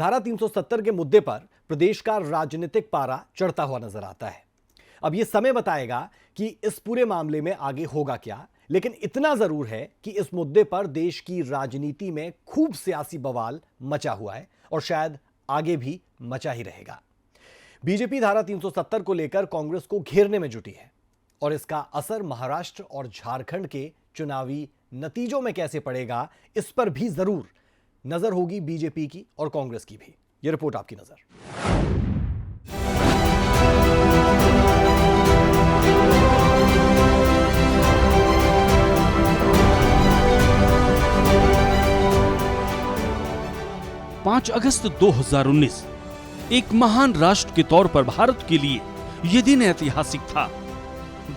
धारा 370 के मुद्दे पर प्रदेश का राजनीतिक पारा चढ़ता हुआ नजर आता है। अब यह समय बताएगा कि इस पूरे मामले में आगे होगा क्या, लेकिन इतना जरूर है कि इस मुद्दे पर देश की राजनीति में खूब सियासी बवाल मचा हुआ है और शायद आगे भी मचा ही रहेगा। बीजेपी धारा 370 को लेकर कांग्रेस को घेरने में जुटी है और इसका असर महाराष्ट्र और झारखंड के चुनावी नतीजों में कैसे पड़ेगा, इस पर भी जरूर नजर होगी बीजेपी की और कांग्रेस की भी। यह रिपोर्ट आपकी नजर। पांच अगस्त 2019 एक महान राष्ट्र के तौर पर भारत के लिए यह दिन ऐतिहासिक था।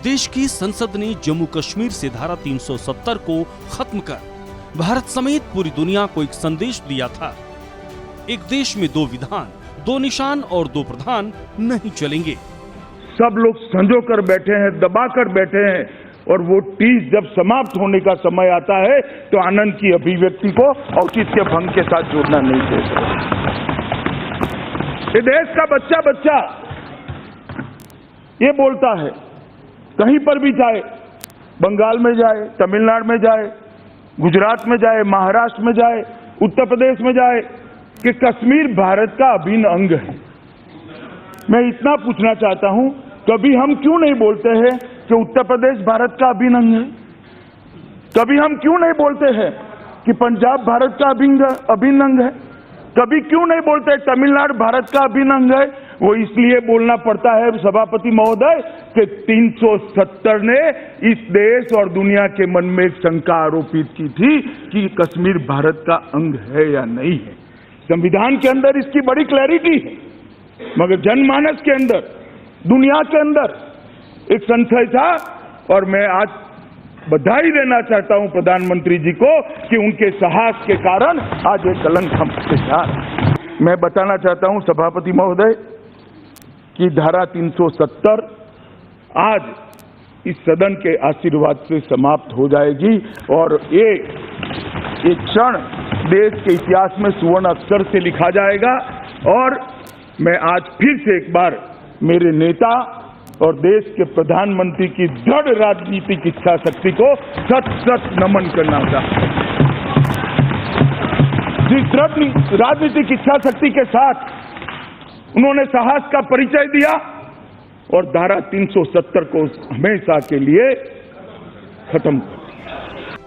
देश की संसद ने जम्मू कश्मीर से धारा 370 को खत्म कर भारत समेत पूरी दुनिया को एक संदेश दिया था। एक देश में दो विधान, दो निशान और दो प्रधान नहीं चलेंगे। सब लोग संजो कर बैठे हैं, दबा कर बैठे हैं और वो टीस जब समाप्त होने का समय आता है तो आनंद की अभिव्यक्ति को औचित्य भंग के साथ जोड़ना नहीं देते। ये देश का बच्चा बच्चा ये बोलता है, कहीं पर भी जाए, बंगाल में जाए, तमिलनाडु में जाए, गुजरात में जाए, महाराष्ट्र में जाए, उत्तर प्रदेश में जाए, कि कश्मीर भारत का अभिन्न अंग है। मैं इतना पूछना चाहता हूं, कभी हम क्यों नहीं बोलते हैं कि उत्तर प्रदेश भारत का अभिन्न अंग है? कभी हम क्यों नहीं बोलते हैं कि पंजाब भारत का अभिन्न अंग है? कभी क्यों नहीं बोलते तमिलनाडु भारत का अभिन्न अंग है? वो इसलिए बोलना पड़ता है सभापति महोदय कि 370 ने इस देश और दुनिया के मन में एक शंका आरोपित की थी कि कश्मीर भारत का अंग है या नहीं है। संविधान के अंदर इसकी बड़ी क्लैरिटी है, मगर जनमानस के अंदर, दुनिया के अंदर एक संशय था। और मैं आज बधाई देना चाहता हूं प्रधानमंत्री जी को कि उनके साहस के कारण आज ये कलंक हमसे था। मैं बताना चाहता हूं सभापति महोदय कि धारा 370 आज इस सदन के आशीर्वाद से समाप्त हो जाएगी और एक क्षण देश के इतिहास में सुवर्ण अक्षर से लिखा जाएगा। और मैं आज फिर से एक बार मेरे नेता और देश के प्रधानमंत्री की दृढ़ राजनीतिक इच्छा शक्ति को सत सत नमन करना चाहता हूं। जिस दृढ़ राजनीतिक इच्छा शक्ति के साथ उन्होंने साहस का परिचय दिया और धारा 370 को हमेशा के लिए खत्म कर दिया।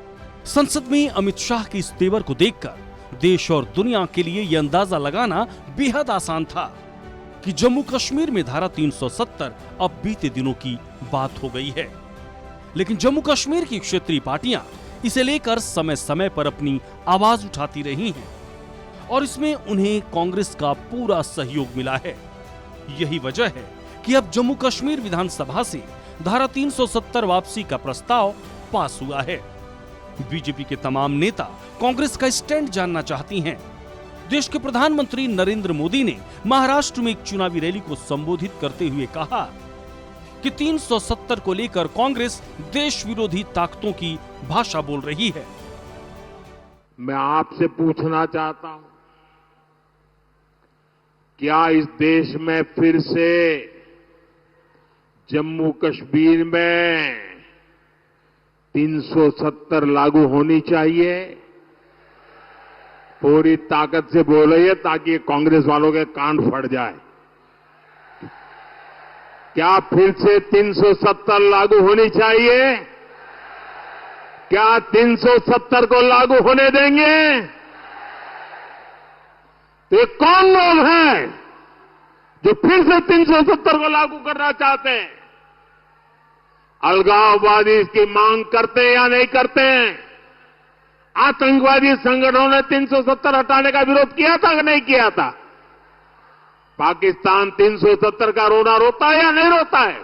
संसद में अमित शाह के इस तेवर को देखकर देश और दुनिया के लिए यह अंदाजा लगाना बेहद आसान था कि जम्मू कश्मीर में धारा 370 अब बीते दिनों की बात हो गई है। लेकिन जम्मू कश्मीर की क्षेत्रीय पार्टियां इसे लेकर समय समय पर अपनी आवाज उठाती रही हैं और इसमें उन्हें कांग्रेस का पूरा सहयोग मिला है। यही वजह है कि अब जम्मू कश्मीर विधानसभा से धारा 370 वापसी का प्रस्ताव पास हुआ है। बीजेपी के तमाम नेता कांग्रेस का स्टैंड जानना चाहती हैं। देश के प्रधानमंत्री नरेंद्र मोदी ने महाराष्ट्र में एक चुनावी रैली को संबोधित करते हुए कहा कि 370 को लेकर कांग्रेस देश विरोधी ताकतों की भाषा बोल रही है। मैं आपसे पूछना चाहता हूं, क्या इस देश में फिर से जम्मू कश्मीर में 370 लागू होनी चाहिए? पूरी ताकत से बोलिए ताकि कांग्रेस वालों के कान फट जाए। क्या फिर से 370 लागू होनी चाहिए? क्या 370 को लागू होने देंगे? तो ये कौन लोग हैं जो फिर से 370 को लागू करना चाहते हैं? अलगाववादी इसकी मांग करते हैं या नहीं करते हैं? आतंकवादी संगठनों ने 370 हटाने का विरोध किया था कि नहीं किया था? पाकिस्तान 370 का रोना रोता है या नहीं रोता है?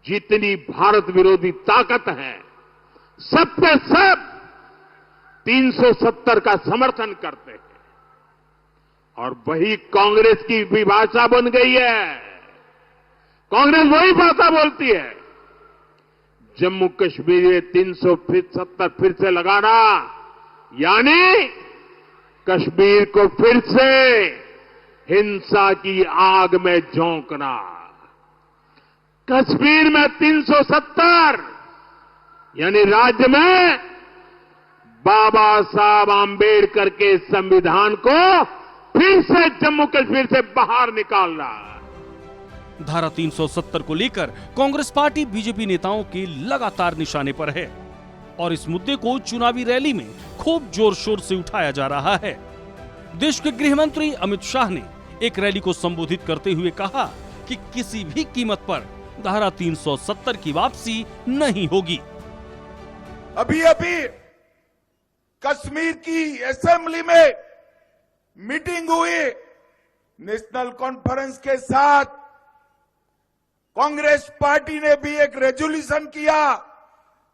जितनी भारत विरोधी ताकत है, सब पे सब 370 का समर्थन करते हैं और वही कांग्रेस की भी भाषा बन गई है। कांग्रेस वही भाषा बोलती है। जम्मू कश्मीर में 370 फिर से लगाना यानी कश्मीर को फिर से हिंसा की आग में झोंकना, कश्मीर में 370 यानी राज्य में बाबा साहब आंबेडकर के संविधान को फिर से जम्मू कश्मीर से बाहर निकालना। धारा 370 को लेकर कांग्रेस पार्टी बीजेपी नेताओं के लगातार निशाने पर है और इस मुद्दे को चुनावी रैली में खूब जोर शोर से उठाया जा रहा है। देश के गृह मंत्री अमित शाह ने एक रैली को संबोधित करते हुए कहा कि किसी भी कीमत पर धारा 370 की वापसी नहीं होगी। अभी अभी कश्मीर की असेंबली में मीटिंग हुई, नेशनल कॉन्फ्रेंस के साथ कांग्रेस पार्टी ने भी एक रेजोल्यूशन किया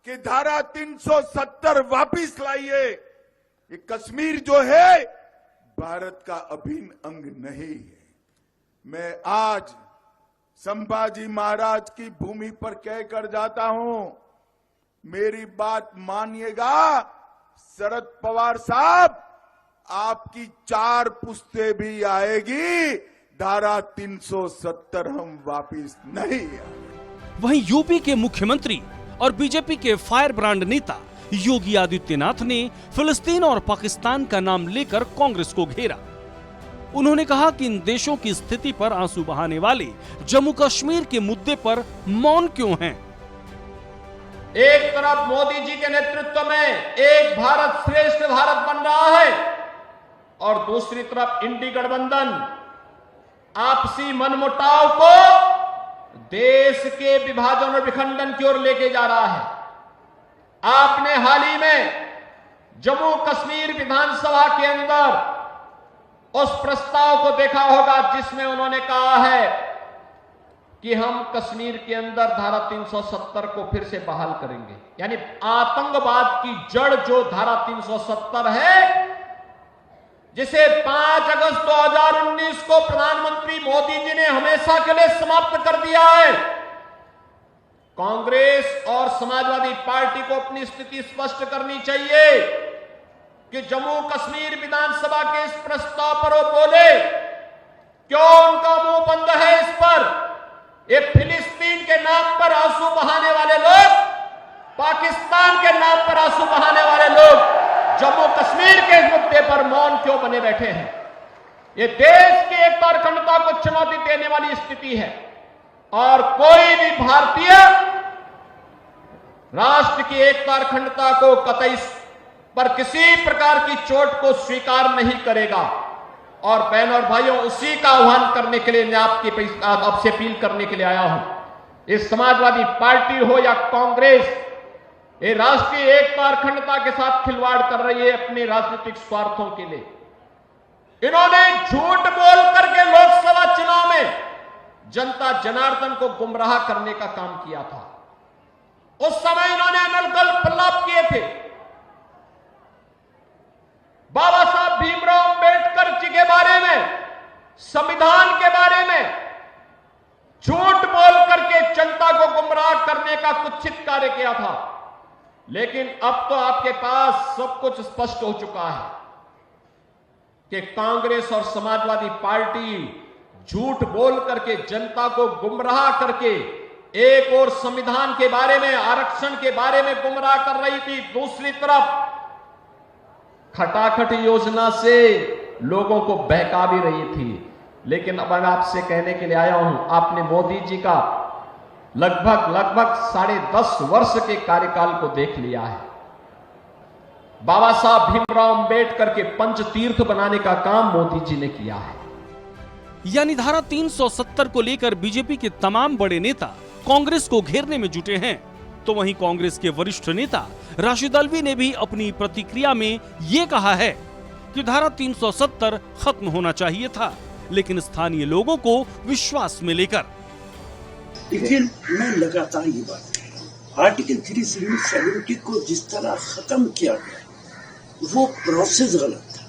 कि धारा 370 वापिस लाइए। ये कश्मीर जो है भारत का अभिन्न अंग नहीं है। मैं आज संभाजी महाराज की भूमि पर कहकर जाता हूं, मेरी बात मानिएगा शरद पवार साहब, आपकी 4 पुश्ते भी आएगी, धारा 370 हम वापिस नहीं आएंगे। वहीं यूपी के मुख्यमंत्री और बीजेपी के फायर ब्रांड नेता योगी आदित्यनाथ ने फिलिस्तीन और पाकिस्तान का नाम लेकर कांग्रेस को घेरा। उन्होंने कहा कि इन देशों की स्थिति पर आंसू बहाने वाले जम्मू कश्मीर के मुद्दे पर मौन क्यों हैं? एक तरफ मोदी जी के नेतृत्व में एक भारत श्रेष्ठ भारत बन रहा है और दूसरी तरफ इंडी गठबंधन आपसी मनमुटाव को देश के विभाजन और विखंडन की ओर लेके जा रहा है। आपने हाल ही में जम्मू कश्मीर विधानसभा के अंदर उस प्रस्ताव को देखा होगा जिसमें उन्होंने कहा है कि हम कश्मीर के अंदर धारा 370 को फिर से बहाल करेंगे। यानी आतंकवाद की जड़ जो धारा 370 है, जिसे 5 अगस्त 2019 को प्रधानमंत्री मोदी जी ने हमेशा के लिए समाप्त कर दिया है। कांग्रेस और समाजवादी पार्टी को अपनी स्थिति स्पष्ट करनी चाहिए कि जम्मू कश्मीर विधानसभा के इस प्रस्ताव पर वो बोले, क्यों उनका मुंह बंद है इस पर? ये फिलिस्तीन के नाम पर आंसू बहाने वाले लोग, पाकिस्तान के नाम पर आंसू बहाने वाले लोग जम्मू कश्मीर के मुद्दे पर मौन क्यों बने बैठे हैं? ये देश की एकता और अखंडता को चुनौती देने वाली स्थिति है और कोई भी भारतीय राष्ट्र की एकता और अखंडता को कतई पर किसी प्रकार की चोट को स्वीकार नहीं करेगा। और बहनों और भाइयों, उसी का आह्वान करने के लिए मैं आपसे अपील करने के लिए आया हूं। इस समाजवादी पार्टी हो या कांग्रेस, ये राष्ट्रीय एकता और अखंडता के साथ खिलवाड़ कर रही है अपने राजनीतिक स्वार्थों के लिए। इन्होंने झूठ बोल करके लोकसभा चुनाव में जनता जनार्दन को गुमराह करने का काम किया था। उस समय इन्होंने अनर्गल प्रलाप किए थे। बाबा साहब भीमराव अंबेडकर जी के बारे में, संविधान के बारे में झूठ बोल करके जनता को गुमराह करने का कुत्सित कार्य किया था। लेकिन अब तो आपके पास सब कुछ स्पष्ट हो चुका है कि कांग्रेस और समाजवादी पार्टी झूठ बोल करके जनता को गुमराह करके एक और संविधान के बारे में, आरक्षण के बारे में गुमराह कर रही थी, दूसरी तरफ खटाखट योजना से लोगों को बहका भी रही थी। लेकिन अब मैं आपसे कहने के लिए आया हूं, आपने मोदी जी का लगभग 10.5 वर्ष के कार्यकाल को देख लिया है। बाबा साहब भीमराव अंबेडकर के पंचतीर्थ बनाने का काम मोदी जी ने किया है। यानी धारा 370 को लेकर बीजेपी के तमाम बड़े नेता कांग्रेस को घेरने में जुटे हैं। तो वहीं कांग्रेस के वरिष्ठ नेता राशिद अल्वी ने भी अपनी प्रतिक्रिया में ये कहा है कि धारा 370 खत्म होना चाहिए था, लेकिन स्थानीय लोगों को विश्वास में लेकर। लेकिन मैं लगातार ये बात, आर्टिकल 370 को जिस तरह खत्म किया गया वो प्रोसेस गलत था।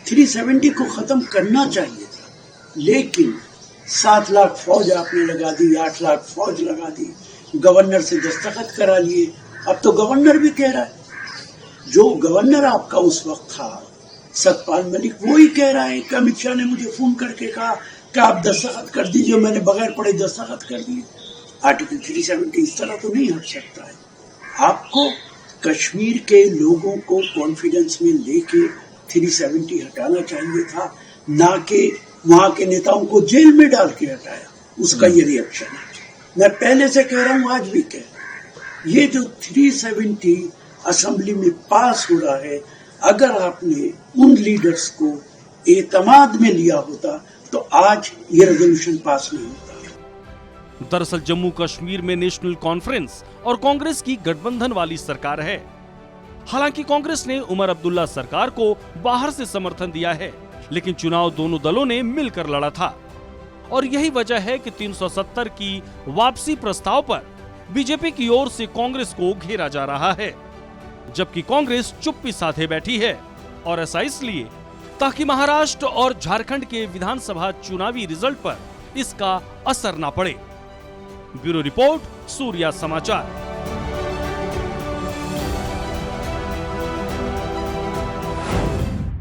370 को खत्म करना चाहिए था, लेकिन 7 लाख फौज आपने लगा दी, 8 लाख फौज लगा दी, गवर्नर से दस्तखत करा लिए। अब तो गवर्नर भी कह रहा है, जो गवर्नर आपका उस वक्त था सतपाल मलिक वही कह रहा है कि अमित शाह ने मुझे फोन करके कहा कि आप दस्तखत कर दीजिए, मैंने बगैर पढ़े दस्तखत कर दिए। आर्टिकल 370 इस तरह तो नहीं हट सकता है। आपको कश्मीर के लोगों को कॉन्फिडेंस में लेके 370 हटाना चाहिए था, ना कि वहां के नेताओं को जेल में डाल के हटाया। उसका ये रिएक्शन है। मैं पहले से कह रहा हूं, आज भी कह रहा हूं, ये जो 370 असेंबली में पास हो रहा है, अगर आपने उन लीडर्स को एतमाद में लिया होता तो आज ये रेजोल्यूशन पास नहीं होता। दरअसल जम्मू कश्मीर में नेशनल कॉन्फ्रेंस और कांग्रेस की गठबंधन वाली सरकार है। हालांकि कांग्रेस ने उमर अब्दुल्ला सरकार को बाहर से समर्थन दिया है, लेकिन चुनाव दोनों दलों ने मिलकर लड़ा था और यही वजह है कि 370 की वापसी प्रस्ताव पर बीजेपी की ओर से कांग्रेस को घेरा जा रहा है, जबकि कांग्रेस चुप्पी साधे बैठी है। और ऐसा इसलिए ताकि महाराष्ट्र और झारखंड के विधानसभा चुनावी रिजल्ट पर इसका असर ना पड़े। ब्यूरो रिपोर्ट, सूर्या समाचार।